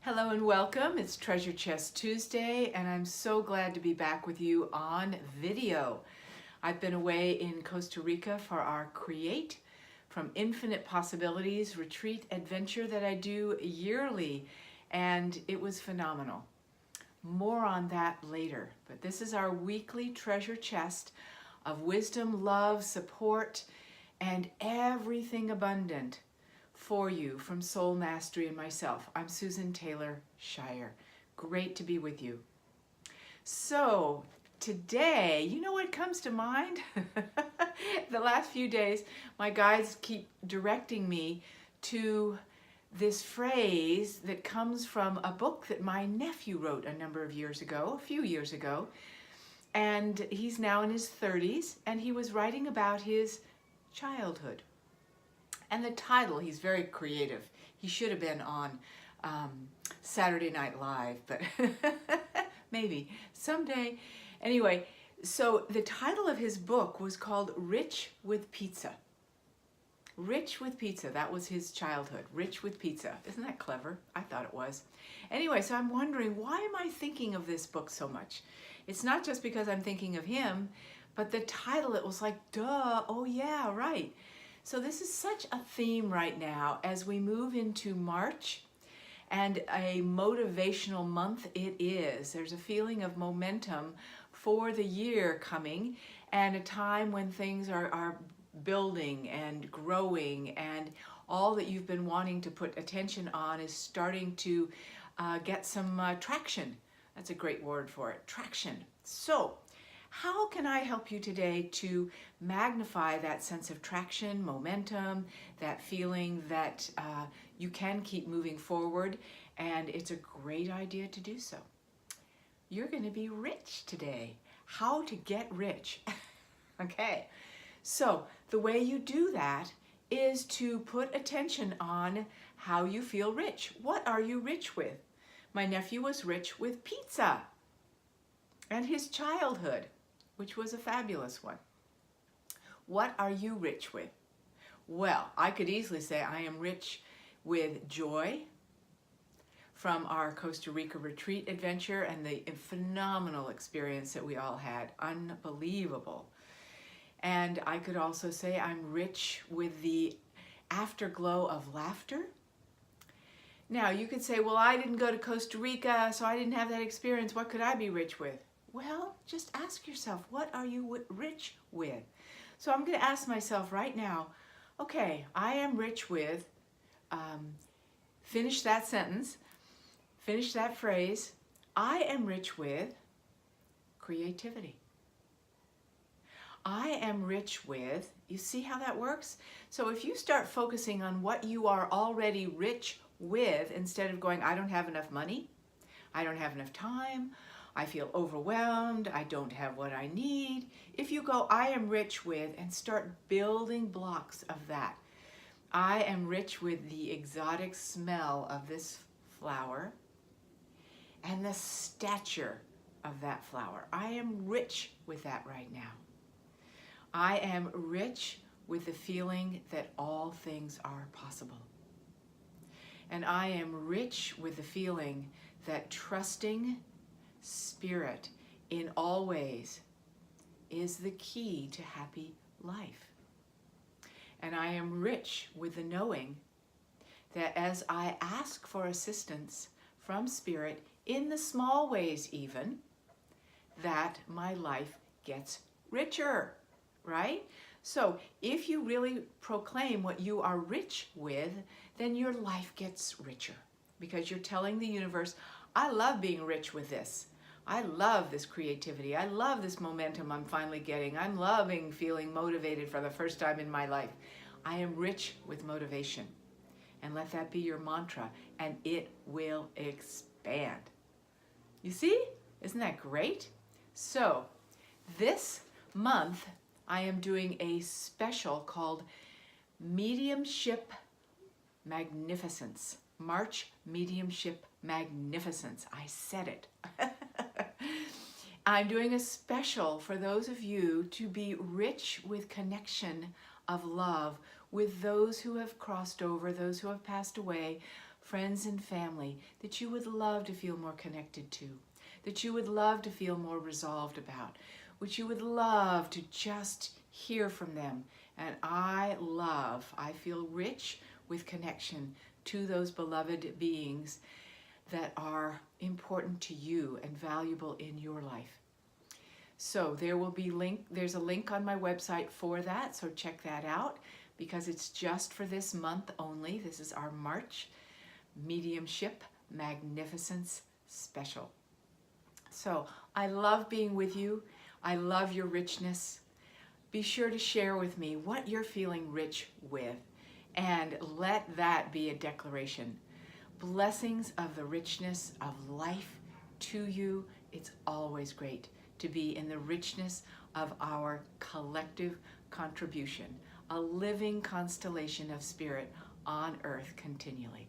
Hello and welcome. It's Treasure Chest Tuesday, and I'm so glad to be back with you on video. I've been away in Costa Rica for our Create from Infinite Possibilities retreat adventure that I do yearly, and it was phenomenal. More on that later, but this is our weekly treasure chest of wisdom, love, support, and everything abundant for you from Soul Mastery and myself. I'm Susan Taylor Shire. Great to be with you. So today, you know what comes to mind? The last few days, my guides keep directing me to this phrase that comes from a book that my nephew wrote a few years ago. And he's now in his 30s, and he was writing about his childhood. And the title, he's very creative. He should have been on Saturday Night Live, but maybe someday. Anyway, so the title of his book was called Rich with Pizza. Rich with Pizza, that was his childhood, Rich with Pizza. Isn't that clever? I thought it was. Anyway, so I'm wondering, why am I thinking of this book so much? It's not just because I'm thinking of him, but the title, it was like, duh, oh yeah, right. So this is such a theme right now as we move into March, and a motivational month it is. There's a feeling of momentum for the year coming, and a time when things are building and growing, and all that you've been wanting to put attention on is starting to get some traction. That's a great word for it, traction. So how can I help you today to magnify that sense of traction, momentum, that feeling that you can keep moving forward, and it's a great idea to do so. You're going to be rich today. How to get rich. Okay, so the way you do that is to put attention on how you feel rich. What are you rich with? My nephew was rich with pizza and his childhood, which was a fabulous one. What are you rich with? Well, I could easily say I am rich with joy from our Costa Rica retreat adventure and the phenomenal experience that we all had. Unbelievable. And I could also say I'm rich with the afterglow of laughter. Now, you could say, well, I didn't go to Costa Rica, so I didn't have that experience. What could I be rich with? Well, just ask yourself, what are you rich with? So I'm going to ask myself right now, okay, I am rich with, finish that sentence, finish that phrase, I am rich with creativity. I am rich with, you see how that works? So if you start focusing on what you are already rich with, instead of going, I don't have enough money, I don't have enough time, I feel overwhelmed, I don't have what I need. If you go, I am rich with, and start building blocks of that. I am rich with the exotic smell of this flower and the stature of that flower. I am rich with that right now. I am rich with the feeling that all things are possible. And I am rich with the feeling that trusting Spirit in all ways is the key to happy life. And I am rich with the knowing that as I ask for assistance from Spirit, in the small ways even, that my life gets richer, right? So if you really proclaim what you are rich with, then your life gets richer, because you're telling the universe, I love being rich with this. I love this creativity. I love this momentum I'm finally getting. I'm loving feeling motivated for the first time in my life. I am rich with motivation. And let that be your mantra, and it will expand. You see? Isn't that great? So this month, I am doing a special called Mediumship Magnificence. March Mediumship Magnificence. I said it. I'm doing a special for those of you to be rich with connection of love with those who have crossed over, those who have passed away, friends and family that you would love to feel more connected to, that you would love to feel more resolved about, which you would love to just hear from them. And I feel rich with connection to those beloved beings that are important to you and valuable in your life. So there's a link on my website for that, so check that out because it's just for this month only. This is our March Mediumship Magnificence Special. So I love being with you. I love your richness. Be sure to share with me what you're feeling rich with, and let that be a declaration. Blessings of the richness of life to you. It's always great to be in the richness of our collective contribution, a living constellation of spirit on earth continually.